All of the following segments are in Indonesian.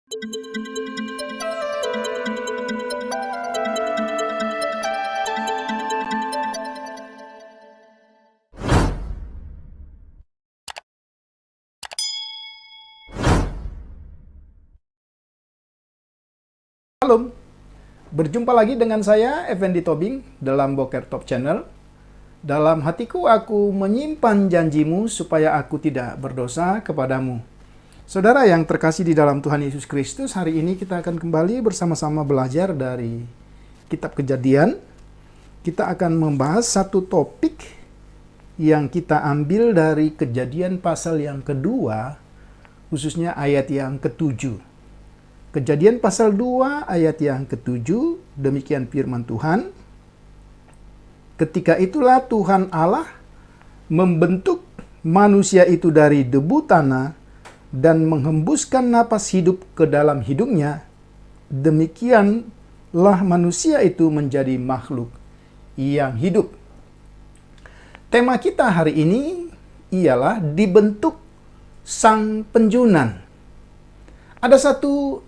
Halo, berjumpa lagi dengan saya, Effendi Tobing, dalam Boker Top Channel. Dalam hatiku aku menyimpan janjimu supaya aku tidak berdosa kepadamu. Saudara yang terkasih di dalam Tuhan Yesus Kristus, hari ini kita akan kembali bersama-sama belajar dari Kitab Kejadian. Kita akan membahas satu topik yang kita ambil dari Kejadian pasal yang kedua, khususnya ayat yang ke-7. Kejadian pasal 2 ayat yang ke-7, demikian firman Tuhan. Ketika itulah Tuhan Allah membentuk manusia itu dari debu tanah dan menghembuskan napas hidup ke dalam hidungnya. Demikianlah manusia itu menjadi makhluk yang hidup. Tema kita hari ini ialah dibentuk sang penjunan. Ada satu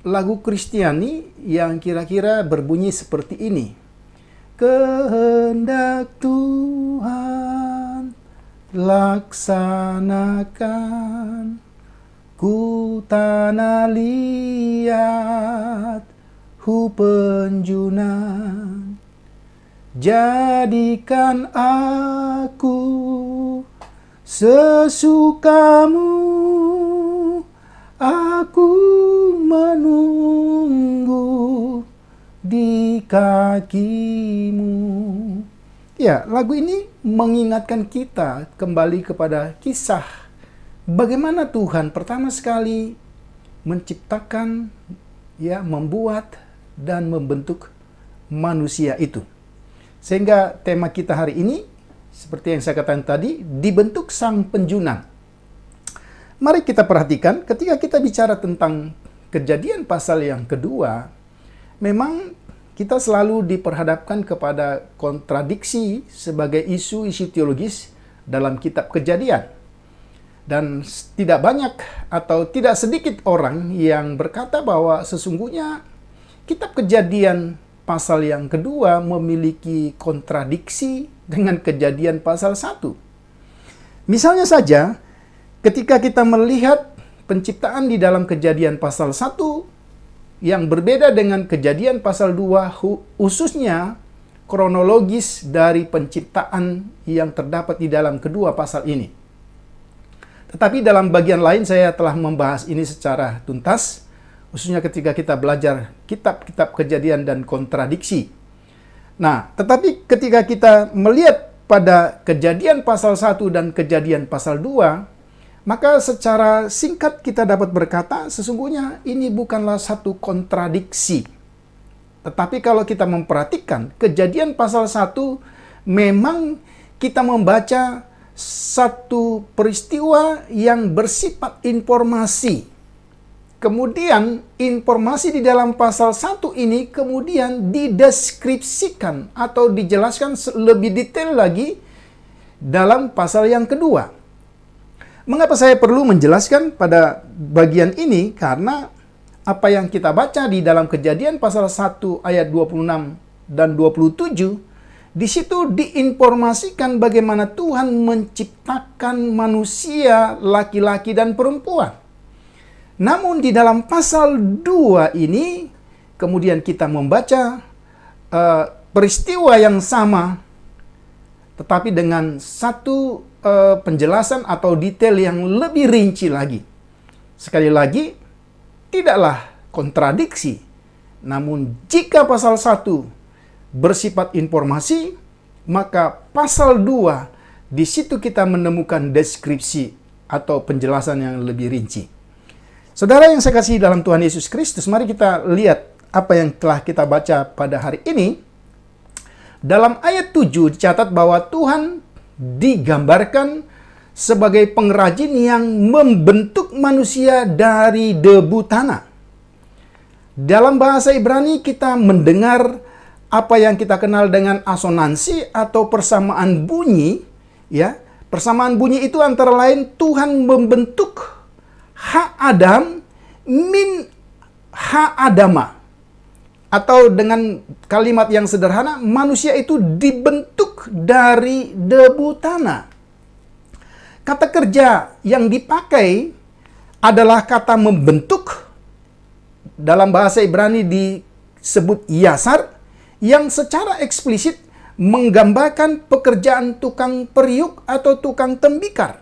lagu Kristiani yang kira-kira berbunyi seperti ini. Kehendak Tuhan laksanakan, ku tanah liat, hu penjunan, jadikan aku sesukamu. Aku menunggu di kakimu. Ya, lagu ini mengingatkan kita kembali kepada kisah bagaimana Tuhan pertama sekali menciptakan, membuat dan membentuk manusia itu. Sehingga tema kita hari ini, seperti yang saya katakan tadi, dibentuk sang penjunan. Mari kita perhatikan ketika kita bicara tentang Kejadian pasal yang kedua, memang kita selalu diperhadapkan kepada kontradiksi sebagai isu-isu teologis dalam kitab Kejadian. Dan tidak banyak atau tidak sedikit orang yang berkata bahwa sesungguhnya kitab Kejadian pasal yang kedua memiliki kontradiksi dengan Kejadian pasal 1. Misalnya saja, ketika kita melihat penciptaan di dalam Kejadian pasal 1 yang berbeda dengan Kejadian pasal 2, khususnya kronologis dari penciptaan yang terdapat di dalam kedua pasal ini. Tetapi dalam bagian lain saya telah membahas ini secara tuntas, khususnya ketika kita belajar kitab-kitab Kejadian dan kontradiksi. Nah, tetapi ketika kita melihat pada Kejadian pasal 1 dan Kejadian pasal 2, maka secara singkat kita dapat berkata, sesungguhnya ini bukanlah satu kontradiksi. Tetapi kalau kita memperhatikan, Kejadian pasal 1 memang kita membaca satu peristiwa yang bersifat informasi. Kemudian informasi di dalam pasal 1 ini kemudian dideskripsikan atau dijelaskan lebih detail lagi dalam pasal yang kedua. Mengapa saya perlu menjelaskan pada bagian ini? Karena apa yang kita baca di dalam Kejadian pasal 1 ayat 26 dan 27, di situ diinformasikan bagaimana Tuhan menciptakan manusia laki-laki dan perempuan. Namun di dalam pasal 2 ini, kemudian kita membaca peristiwa yang sama, tetapi dengan satu penjelasan atau detail yang lebih rinci lagi. Sekali lagi, tidaklah kontradiksi. Namun jika pasal 1 bersifat informasi, maka pasal 2 di situ kita menemukan deskripsi atau penjelasan yang lebih rinci. Saudara yang saya kasih dalam Tuhan Yesus Kristus, mari kita lihat apa yang telah kita baca pada hari ini. Dalam ayat 7 dicatat bahwa Tuhan digambarkan sebagai pengrajin yang membentuk manusia dari debu tanah. Dalam bahasa Ibrani kita mendengar apa yang kita kenal dengan asonansi atau persamaan bunyi, Persamaan bunyi itu antara lain Tuhan membentuk hak Adam min ha-adama. Atau dengan kalimat yang sederhana, manusia itu dibentuk dari debu tanah. Kata kerja yang dipakai adalah kata membentuk. Dalam bahasa Ibrani disebut yasar, yang secara eksplisit menggambarkan pekerjaan tukang periuk atau tukang tembikar.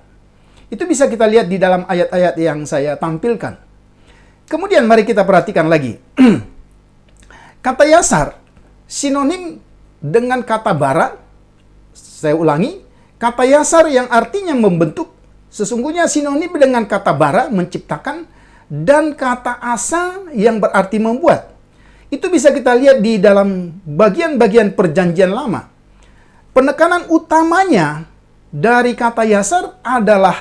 Itu bisa kita lihat di dalam ayat-ayat yang saya tampilkan. Kemudian mari kita perhatikan lagi. Kata yasar sinonim dengan kata bara. Saya ulangi, kata yasar yang artinya membentuk sesungguhnya sinonim dengan kata bara, menciptakan, dan kata asa yang berarti membuat. Itu bisa kita lihat di dalam bagian-bagian perjanjian lama. Penekanan utamanya dari kata yasar adalah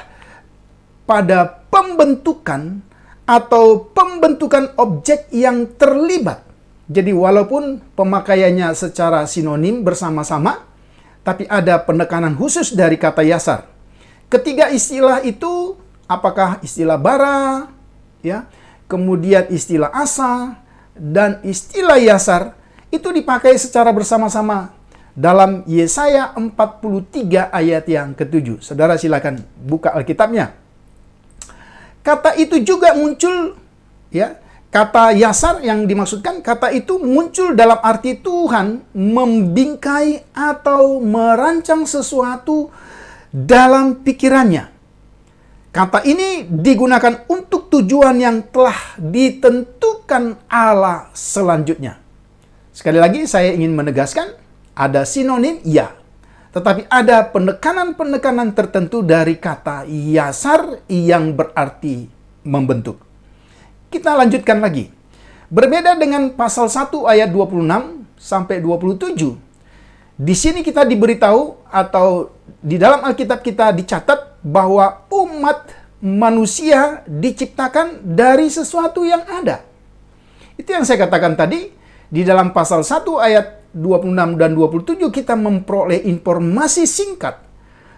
pada pembentukan atau pembentukan objek yang terlibat. Jadi walaupun pemakaiannya secara sinonim bersama-sama, tapi ada penekanan khusus dari kata yasar. Ketiga istilah itu, apakah istilah bara, ya, kemudian istilah asa, dan istilah yasar, itu dipakai secara bersama-sama dalam Yesaya 43 ayat yang ke-7. Saudara silakan buka Alkitabnya. Kata itu juga muncul, ya, kata yasar yang dimaksudkan, kata itu muncul dalam arti Tuhan membingkai atau merancang sesuatu dalam pikirannya. Kata ini digunakan untuk tujuan yang telah ditentukan Allah selanjutnya. Sekali lagi saya ingin menegaskan, ada sinonim, ya. Tetapi ada penekanan-penekanan tertentu dari kata yasar yang berarti membentuk. Kita lanjutkan lagi. Berbeda dengan pasal 1 ayat 26 sampai 27. Di sini kita diberitahu atau di dalam Alkitab kita dicatat bahwa umat manusia diciptakan dari sesuatu yang ada. Itu yang saya katakan tadi. Di dalam pasal 1 ayat 26 dan 27 kita memperoleh informasi singkat.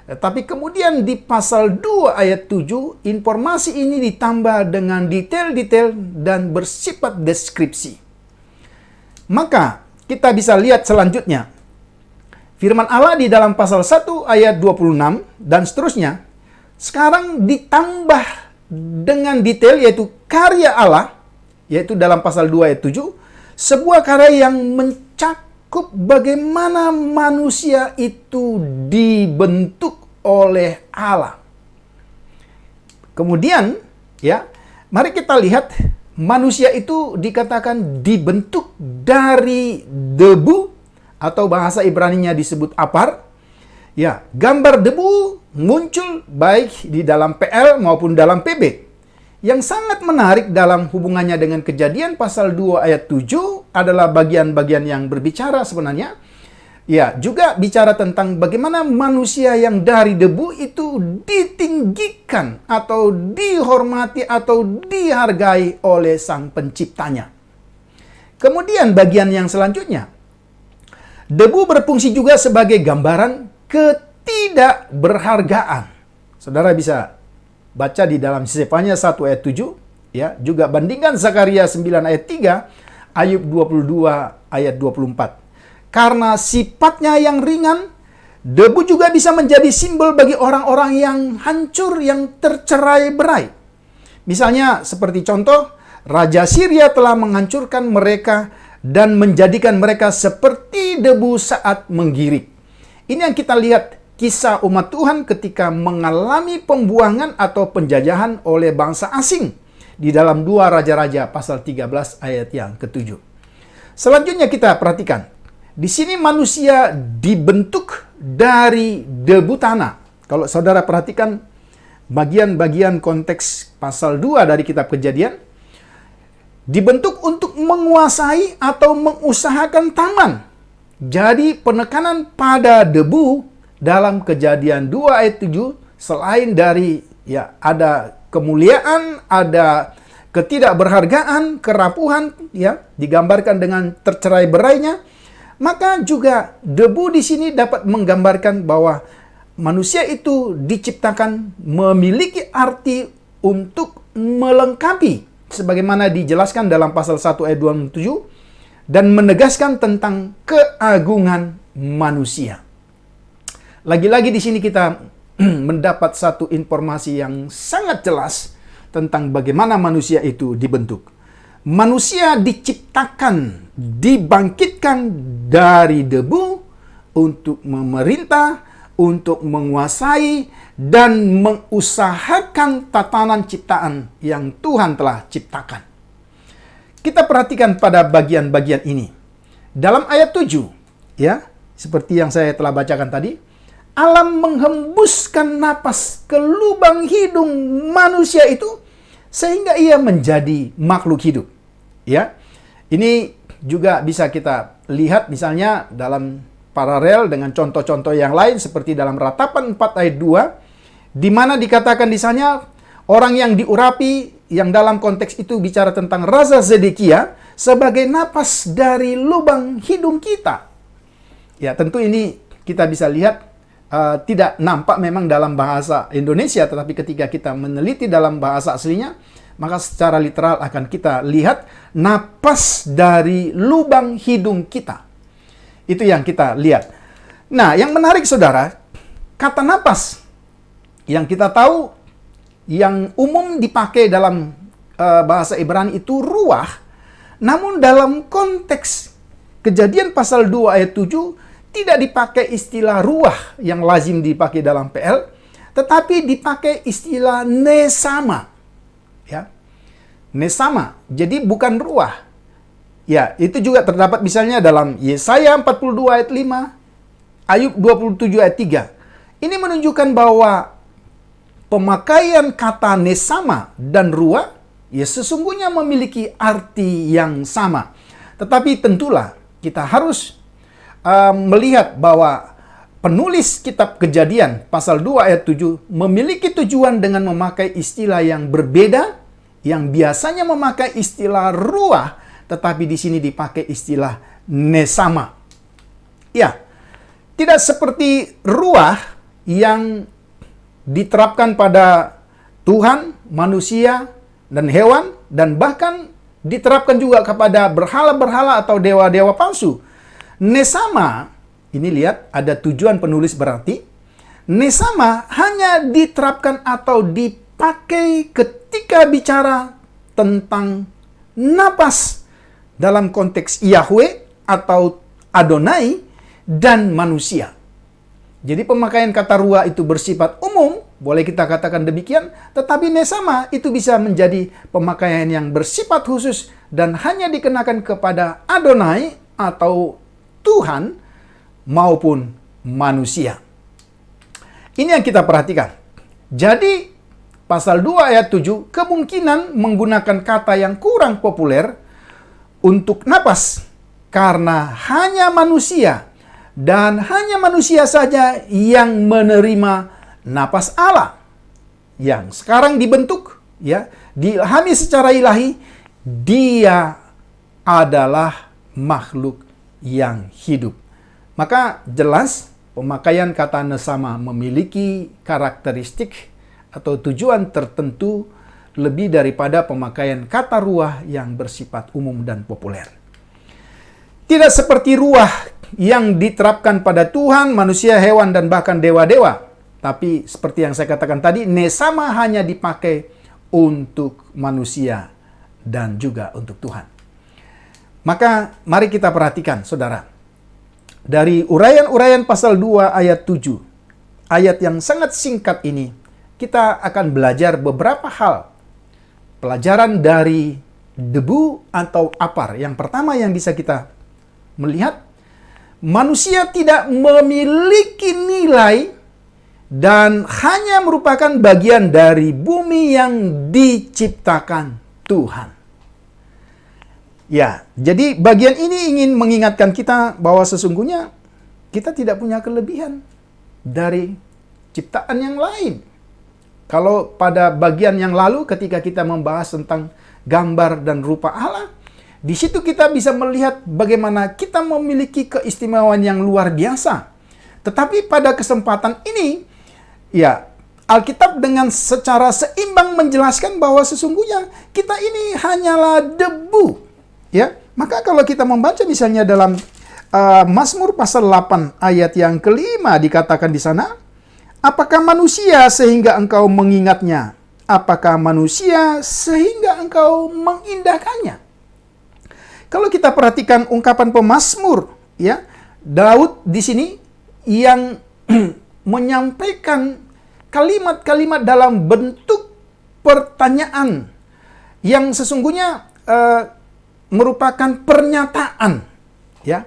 Tapi kemudian di pasal 2 ayat 7, informasi ini ditambah dengan detail-detail dan bersifat deskripsi. Maka kita bisa lihat selanjutnya. Firman Allah di dalam pasal 1 ayat 26 dan seterusnya, sekarang ditambah dengan detail yaitu karya Allah, yaitu dalam pasal 2 ayat 7, sebuah karya yang mencakup bagaimana manusia itu dibentuk oleh Allah. Kemudian, ya, mari kita lihat manusia itu dikatakan dibentuk dari debu atau bahasa Ibraninya disebut apar. Ya, gambar debu muncul baik di dalam PL maupun dalam PB. Yang sangat menarik dalam hubungannya dengan Kejadian pasal 2 ayat 7 adalah bagian-bagian yang berbicara sebenarnya. Ya, juga bicara tentang bagaimana manusia yang dari debu itu ditinggikan atau dihormati atau dihargai oleh Sang Penciptanya. Kemudian bagian yang selanjutnya, debu berfungsi juga sebagai gambaran ketidakberhargaan. Saudara bisa baca di dalam Sefanya 1 ayat 7, ya, juga bandingkan Zakaria 9 ayat 3, Ayub 22 ayat 24. Karena sifatnya yang ringan, debu juga bisa menjadi simbol bagi orang-orang yang hancur, yang tercerai-berai. Misalnya seperti contoh, Raja Syria telah menghancurkan mereka dan menjadikan mereka seperti debu saat menggirik. Ini yang kita lihat kisah umat Tuhan ketika mengalami pembuangan atau penjajahan oleh bangsa asing di dalam 2 Raja-Raja pasal 13 ayat yang ke-7. Selanjutnya kita perhatikan. Di sini manusia dibentuk dari debu tanah. Kalau saudara perhatikan bagian-bagian konteks pasal 2 dari kitab Kejadian, dibentuk untuk menguasai atau mengusahakan taman. Jadi penekanan pada debu dalam Kejadian 2 ayat 7 selain dari, ya, ada kemuliaan, ada ketidakberhargaan, kerapuhan, ya, digambarkan dengan tercerai-berainya, maka juga debu di sini dapat menggambarkan bahwa manusia itu diciptakan memiliki arti untuk melengkapi sebagaimana dijelaskan dalam pasal 1 ayat 27 dan menegaskan tentang keagungan manusia. Lagi-lagi di sini kita mendapat satu informasi yang sangat jelas tentang bagaimana manusia itu dibentuk. Manusia diciptakan, dibangkitkan dari debu untuk memerintah, untuk menguasai, dan mengusahakan tatanan ciptaan yang Tuhan telah ciptakan. Kita perhatikan pada bagian-bagian ini. Dalam ayat 7, ya, seperti yang saya telah bacakan tadi, alam menghembuskan napas ke lubang hidung manusia itu sehingga ia menjadi makhluk hidup. Ya, ini juga bisa kita lihat misalnya dalam paralel dengan contoh-contoh yang lain seperti dalam Ratapan 4 ayat 2, di mana dikatakan di sana orang yang diurapi, yang dalam konteks itu bicara tentang Raja Zedekia sebagai napas dari lubang hidung kita. Ya, tentu ini kita bisa lihat tidak nampak memang dalam bahasa Indonesia, tetapi ketika kita meneliti dalam bahasa aslinya, maka secara literal akan kita lihat napas dari lubang hidung kita. Itu yang kita lihat. Nah, yang menarik saudara, kata napas yang kita tahu yang umum dipakai dalam bahasa Ibrani itu ruah, namun dalam konteks Kejadian pasal 2 ayat 7 tidak dipakai istilah ruah yang lazim dipakai dalam PL, tetapi dipakai istilah nesama. Ya. Nesama. Jadi bukan ruah. Ya, itu juga terdapat misalnya dalam Yesaya 42 ayat 5, Ayub 27 ayat 3. Ini menunjukkan bahwa pemakaian kata nesama dan ruah ya sesungguhnya memiliki arti yang sama. Tetapi tentulah kita harus melihat bahwa penulis kitab Kejadian pasal 2 ayat 7 memiliki tujuan dengan memakai istilah yang berbeda, yang biasanya memakai istilah ruah, tetapi di sini dipakai istilah nesama. Ya, tidak seperti ruah yang diterapkan pada Tuhan, manusia, dan hewan, dan bahkan diterapkan juga kepada berhala-berhala atau dewa-dewa palsu. Nesama, ini lihat ada tujuan penulis berarti, nesama hanya diterapkan atau dipakai ketika bicara tentang napas dalam konteks Yahweh atau Adonai dan manusia. Jadi pemakaian kata ruah itu bersifat umum, boleh kita katakan demikian, tetapi nesama itu bisa menjadi pemakaian yang bersifat khusus dan hanya dikenakan kepada Adonai atau Tuhan maupun manusia. Ini yang kita perhatikan. Jadi pasal 2 ayat 7 kemungkinan menggunakan kata yang kurang populer untuk napas karena hanya manusia dan hanya manusia saja yang menerima napas Allah yang sekarang dibentuk, ya, diilhami secara ilahi. Dia adalah makhluk yang hidup. Maka jelas pemakaian kata nesama memiliki karakteristik atau tujuan tertentu lebih daripada pemakaian kata ruah yang bersifat umum dan populer. Tidak seperti ruah yang diterapkan pada Tuhan, manusia, hewan, dan bahkan dewa-dewa. Tapi seperti yang saya katakan tadi, nesama hanya dipakai untuk manusia dan juga untuk Tuhan. Maka mari kita perhatikan, saudara. Dari uraian-uraian pasal 2 ayat 7, ayat yang sangat singkat ini, kita akan belajar beberapa hal. Pelajaran dari debu atau apar. Yang pertama yang bisa kita melihat, manusia tidak memiliki nilai dan hanya merupakan bagian dari bumi yang diciptakan Tuhan. Ya, jadi bagian ini ingin mengingatkan kita bahwa sesungguhnya kita tidak punya kelebihan dari ciptaan yang lain. Kalau pada bagian yang lalu ketika kita membahas tentang gambar dan rupa Allah, di situ kita bisa melihat bagaimana kita memiliki keistimewaan yang luar biasa. Tetapi pada kesempatan ini, ya, Alkitab dengan secara seimbang menjelaskan bahwa sesungguhnya kita ini hanyalah debu. Ya, maka kalau kita membaca misalnya dalam Mazmur pasal 8 ayat yang kelima dikatakan di sana, apakah manusia sehingga engkau mengingatnya? Apakah manusia sehingga engkau mengindahkannya? Kalau kita perhatikan ungkapan pemazmur, ya, Daud di sini yang menyampaikan kalimat-kalimat dalam bentuk pertanyaan yang sesungguhnya merupakan pernyataan, ya.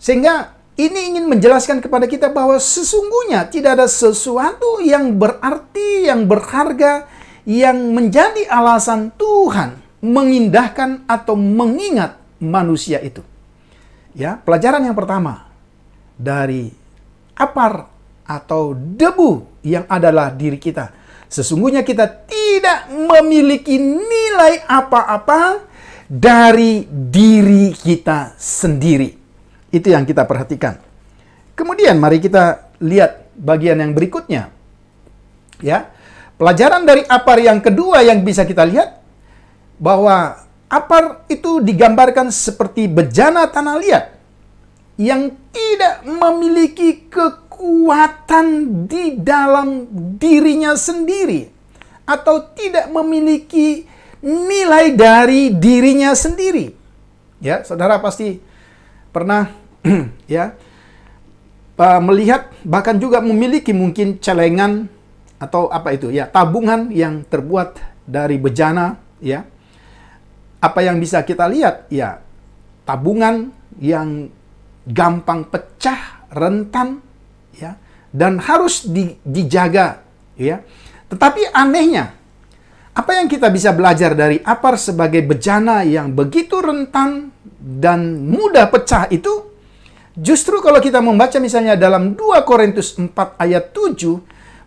Sehingga ini ingin menjelaskan kepada kita bahwa sesungguhnya tidak ada sesuatu yang berarti, yang berharga, yang menjadi alasan Tuhan mengindahkan atau mengingat manusia itu. Ya, pelajaran yang pertama dari apar atau debu yang adalah diri kita. Sesungguhnya kita tidak memiliki nilai apa-apa dari diri kita sendiri. Itu yang kita perhatikan. Kemudian mari kita lihat bagian yang berikutnya. Ya. Pelajaran dari apar yang kedua yang bisa kita lihat bahwa apar itu digambarkan seperti bejana tanah liat yang tidak memiliki kekuatan di dalam dirinya sendiri atau tidak memiliki nilai dari dirinya sendiri. Ya, saudara pasti pernah ya melihat bahkan juga memiliki mungkin celengan atau apa itu ya, tabungan yang terbuat dari bejana, ya. Apa yang bisa kita lihat ya, tabungan yang gampang pecah, rentan, ya, dan harus dijaga, ya. Tetapi anehnya, apa yang kita bisa belajar dari apar sebagai bejana yang begitu rentan dan mudah pecah itu, justru kalau kita membaca misalnya dalam 2 Korintus 4 ayat 7,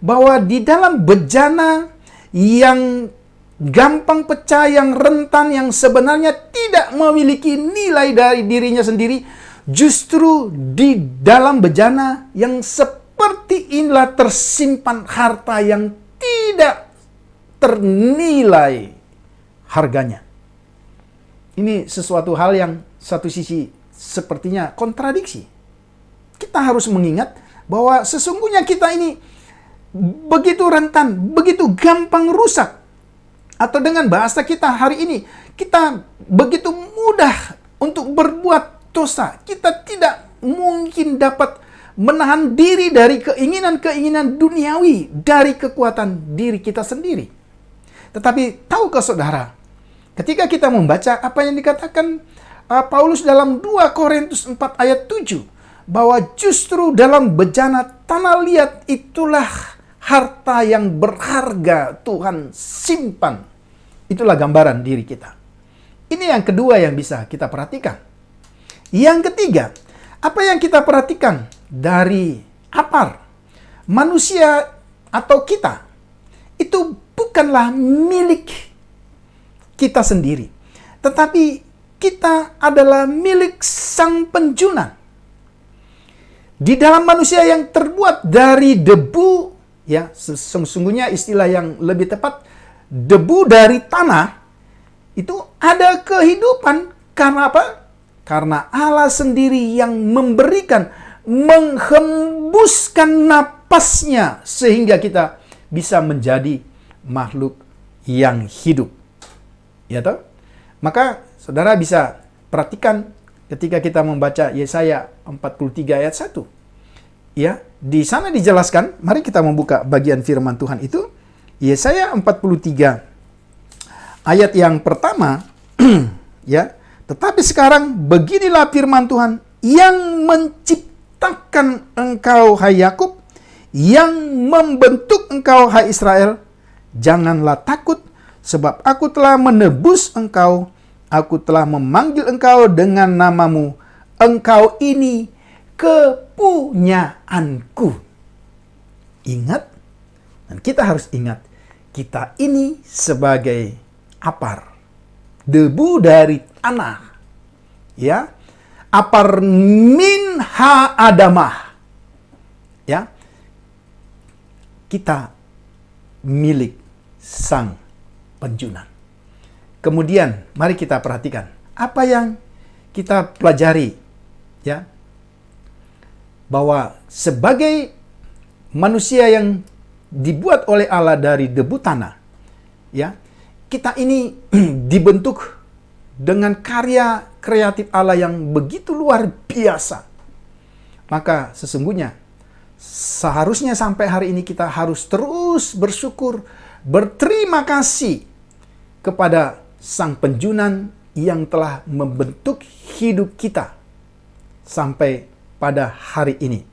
bahwa di dalam bejana yang gampang pecah, yang rentan, yang sebenarnya tidak memiliki nilai dari dirinya sendiri, justru di dalam bejana yang seperti inilah tersimpan harta yang tidak ternilai harganya. Ini sesuatu hal yang satu sisi sepertinya kontradiksi. Kita harus mengingat bahwa sesungguhnya kita ini begitu rentan, begitu gampang rusak. Atau dengan bahasa kita hari ini, kita begitu mudah untuk berbuat dosa. Kita tidak mungkin dapat menahan diri dari keinginan-keinginan duniawi, dari kekuatan diri kita sendiri. Tetapi tahukah saudara, ketika kita membaca apa yang dikatakan Paulus dalam 2 Korintus 4 ayat 7, bahwa justru dalam bejana tanah liat itulah harta yang berharga Tuhan simpan. Itulah gambaran diri kita. Ini yang kedua yang bisa kita perhatikan. Yang ketiga, apa yang kita perhatikan dari apar? Manusia atau kita itu bukanlah milik kita sendiri, tetapi kita adalah milik Sang Penjuna. Di dalam manusia yang terbuat dari debu, ya, sesungguhnya istilah yang lebih tepat, debu dari tanah, itu ada kehidupan. Karena apa? Karena Allah sendiri yang memberikan, menghembuskan napasnya sehingga kita bisa menjadi makhluk yang hidup. Ya toh? Maka saudara bisa perhatikan ketika kita membaca Yesaya 43 ayat 1. Ya, di sana dijelaskan, mari kita membuka bagian firman Tuhan itu. Yesaya 43 ayat yang pertama, ya. Tetapi sekarang beginilah firman Tuhan yang menciptakan engkau hai Yakub, yang membentuk engkau hai Israel. Janganlah takut, sebab aku telah menebus engkau, aku telah memanggil engkau dengan namamu. Engkau ini kepunyaanku. Ingat, dan kita harus ingat, kita ini sebagai apar, debu dari tanah, ya, apar min ha adamah, ya, kita milik Sang Penjunan. Kemudian mari kita perhatikan apa yang kita pelajari, ya, bahwa sebagai manusia yang dibuat oleh Allah dari debu tanah, ya, kita ini dibentuk dengan karya kreatif Allah yang begitu luar biasa. Maka sesungguhnya seharusnya sampai hari ini kita harus terus bersyukur, berterima kasih kepada Sang Penjunan yang telah membentuk hidup kita sampai pada hari ini.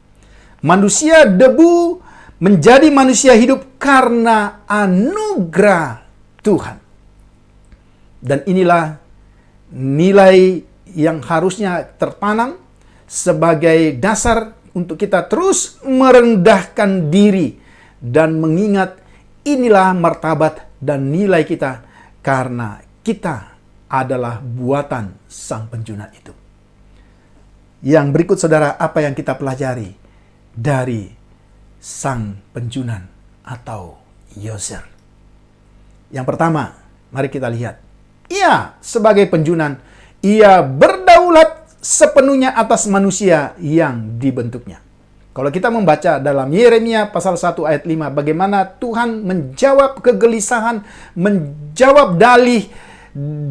Manusia debu menjadi manusia hidup karena anugerah Tuhan. Dan inilah nilai yang harusnya tertanam sebagai dasar untuk kita terus merendahkan diri dan mengingat inilah martabat dan nilai kita karena kita adalah buatan Sang Penjunan itu. Yang berikut saudara, apa yang kita pelajari dari Sang Penjunan atau Yozer? Yang pertama, mari kita lihat. Ia sebagai penjunan, ia berdaulat sepenuhnya atas manusia yang dibentuknya. Kalau kita membaca dalam Yeremia pasal 1 ayat 5, bagaimana Tuhan menjawab kegelisahan, menjawab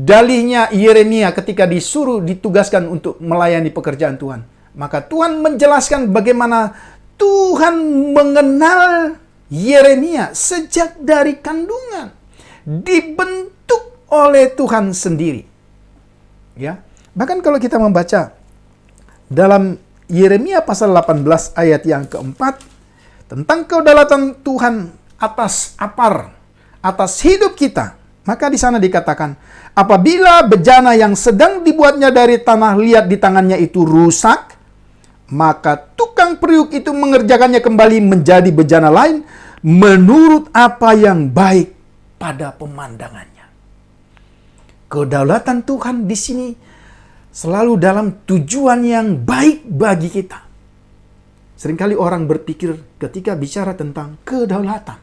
dalihnya Yeremia ketika ditugaskan untuk melayani pekerjaan Tuhan. Maka Tuhan menjelaskan bagaimana Tuhan mengenal Yeremia sejak dari kandungan, dibentuk oleh Tuhan sendiri. Ya. Bahkan kalau kita membaca dalam Yeremia pasal 18 ayat yang keempat tentang kedaulatan Tuhan atas hidup kita, maka di sana dikatakan, apabila bejana yang sedang dibuatnya dari tanah liat di tangannya itu rusak, maka tukang periuk itu mengerjakannya kembali menjadi bejana lain menurut apa yang baik pada pemandangannya. Kedaulatan Tuhan di sini selalu dalam tujuan yang baik bagi kita. Seringkali orang berpikir ketika bicara tentang kedaulatan,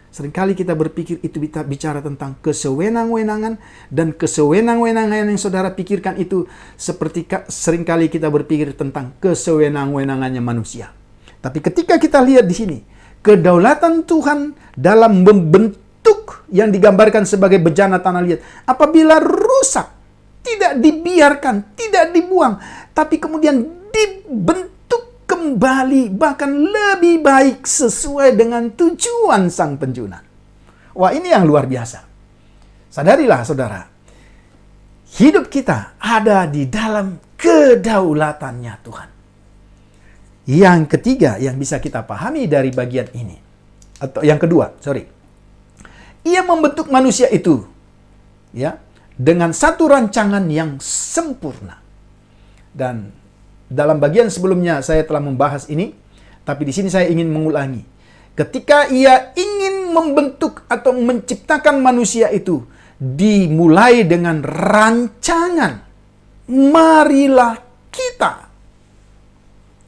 seringkali kita berpikir itu bicara tentang kesewenang-wenangan, dan kesewenang-wenangan yang saudara pikirkan itu seperti seringkali kita berpikir tentang kesewenang-wenangannya manusia. Tapi ketika kita lihat di sini, kedaulatan Tuhan dalam membentuk yang digambarkan sebagai bejana tanah liat, apabila rusak, tidak dibiarkan, tidak dibuang, tapi kemudian dibentuk kembali, bahkan lebih baik sesuai dengan tujuan Sang Penjunan. Wah, ini yang luar biasa. Sadarilah saudara, hidup kita ada di dalam kedaulatannya Tuhan. Yang ketiga yang bisa kita pahami dari bagian ini, atau yang kedua, ia membentuk manusia itu, ya, dengan satu rancangan yang sempurna. Dan dalam bagian sebelumnya saya telah membahas ini, tapi di sini saya ingin mengulangi. Ketika ia ingin membentuk atau menciptakan manusia itu, dimulai dengan rancangan, marilah kita.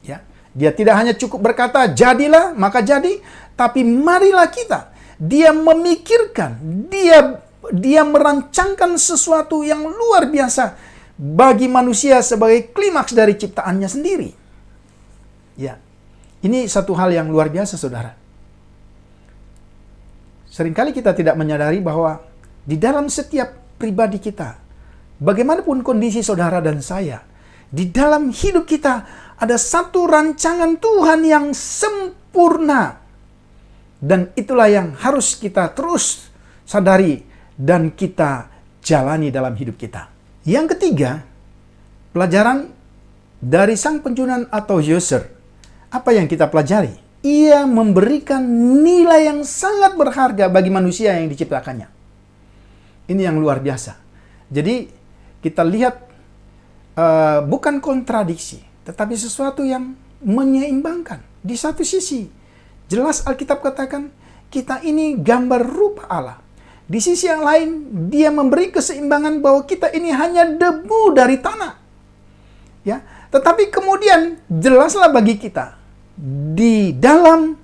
Ya, dia tidak hanya cukup berkata, jadilah, maka jadi, tapi marilah kita. Dia memikirkan, dia merancangkan sesuatu yang luar biasa bagi manusia sebagai klimaks dari ciptaannya sendiri. Ya, ini satu hal yang luar biasa, saudara. Seringkali kita tidak menyadari bahwa di dalam setiap pribadi kita, bagaimanapun kondisi saudara dan saya, di dalam hidup kita ada satu rancangan Tuhan yang sempurna. Dan itulah yang harus kita terus sadari dan kita jalani dalam hidup kita. Yang ketiga, pelajaran dari Sang Penjunan atau Yozer. Apa yang kita pelajari? Ia memberikan nilai yang sangat berharga bagi manusia yang diciptakannya. Ini yang luar biasa. Jadi kita lihat bukan kontradiksi, tetapi sesuatu yang menyeimbangkan. Di satu sisi, jelas Alkitab katakan kita ini gambar rupa Allah. Di sisi yang lain, dia memberi keseimbangan bahwa kita ini hanya debu dari tanah. Ya, tetapi kemudian jelaslah bagi kita, di dalam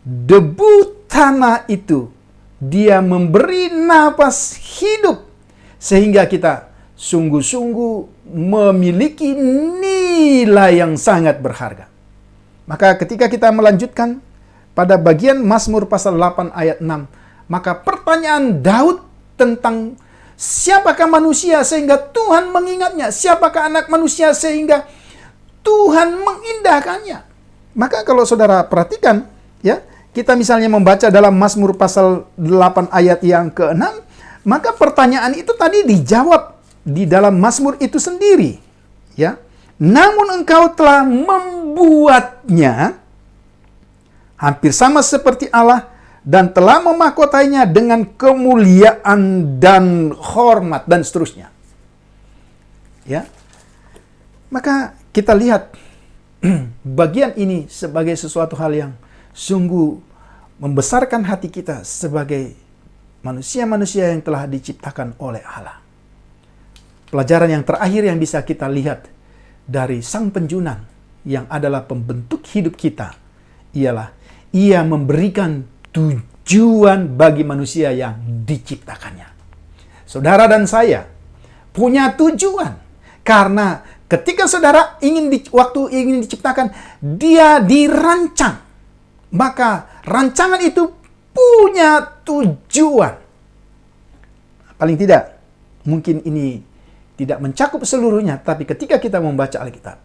debu tanah itu Dia memberi napas hidup sehingga kita sungguh-sungguh memiliki nilai yang sangat berharga. Maka ketika kita melanjutkan pada bagian Mazmur pasal 8 ayat 6, maka pertanyaan Daud tentang siapakah manusia sehingga Tuhan mengingatnya, siapakah anak manusia sehingga Tuhan mengindahkannya. Maka kalau saudara perhatikan, ya, kita misalnya membaca dalam Mazmur pasal 8 ayat yang ke-6, maka pertanyaan itu tadi dijawab di dalam Mazmur itu sendiri, ya. Namun engkau telah membuatnya hampir sama seperti Allah dan telah memahkotainya dengan kemuliaan dan hormat dan seterusnya. Ya. Maka kita lihat bagian ini sebagai sesuatu hal yang sungguh membesarkan hati kita sebagai manusia-manusia yang telah diciptakan oleh Allah. Pelajaran yang terakhir yang bisa kita lihat dari Sang Penjunan yang adalah pembentuk hidup kita ialah Ia memberikan tujuan bagi manusia yang diciptakannya. Saudara dan saya punya tujuan karena ketika saudara waktu ingin diciptakan, dia dirancang. Maka rancangan itu punya tujuan. Paling tidak, mungkin ini tidak mencakup seluruhnya, tapi ketika kita membaca Alkitab,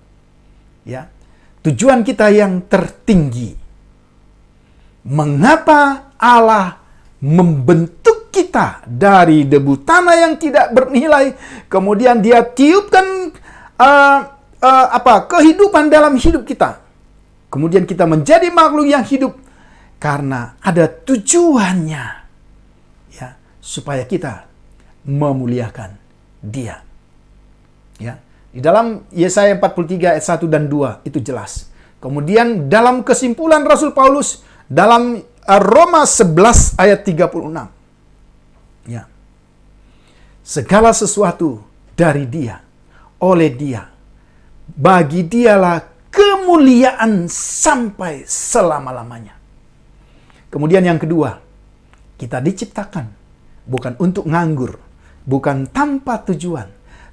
ya, tujuan kita yang tertinggi. Mengapa Allah membentuk kita dari debu tanah yang tidak bernilai, kemudian Dia tiupkan kehidupan dalam hidup kita. Kemudian kita menjadi makhluk yang hidup karena ada tujuannya, ya, supaya kita memuliakan Dia. Ya, di dalam Yesaya 43 ayat 1 dan 2 itu jelas. Kemudian dalam kesimpulan Rasul Paulus dalam Roma 11 ayat 36. Ya. Segala sesuatu dari Dia, oleh Dia, bagi Dialah kemuliaan sampai selama-lamanya. Kemudian yang kedua, kita diciptakan bukan untuk nganggur, bukan tanpa tujuan,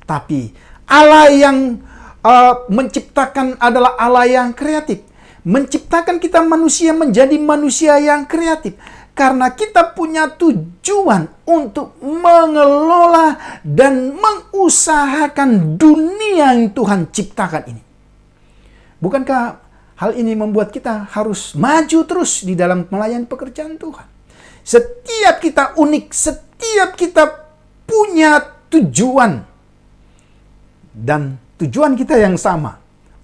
tapi Allah yang menciptakan adalah Allah yang kreatif. Menciptakan kita manusia menjadi manusia yang kreatif. Karena kita punya tujuan untuk mengelola dan mengusahakan dunia yang Tuhan ciptakan ini. Bukankah hal ini membuat kita harus maju terus di dalam melayani pekerjaan Tuhan? Setiap kita unik, setiap kita punya tujuan. Dan tujuan kita yang sama,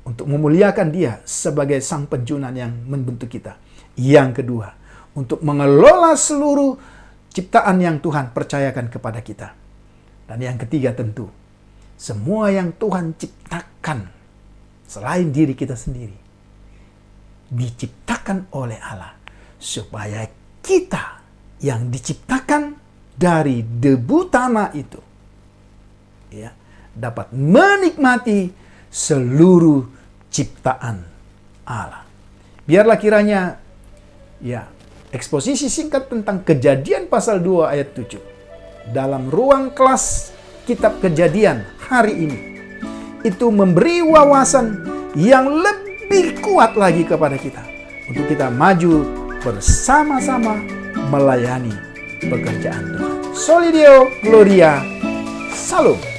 untuk memuliakan Dia sebagai Sang Penjunan yang membentuk kita. Yang kedua, untuk mengelola seluruh ciptaan yang Tuhan percayakan kepada kita. Dan yang ketiga tentu, semua yang Tuhan ciptakan selain diri kita sendiri, diciptakan oleh Allah supaya kita yang diciptakan dari debu tanah itu, ya, dapat menikmati seluruh ciptaan Allah. Biarlah kiranya, ya, eksposisi singkat tentang Kejadian pasal 2 ayat 7 dalam ruang kelas kitab Kejadian hari ini itu memberi wawasan yang lebih kuat lagi kepada kita untuk kita maju bersama-sama melayani pekerjaan Tuhan. Soli Deo Gloria. Salam.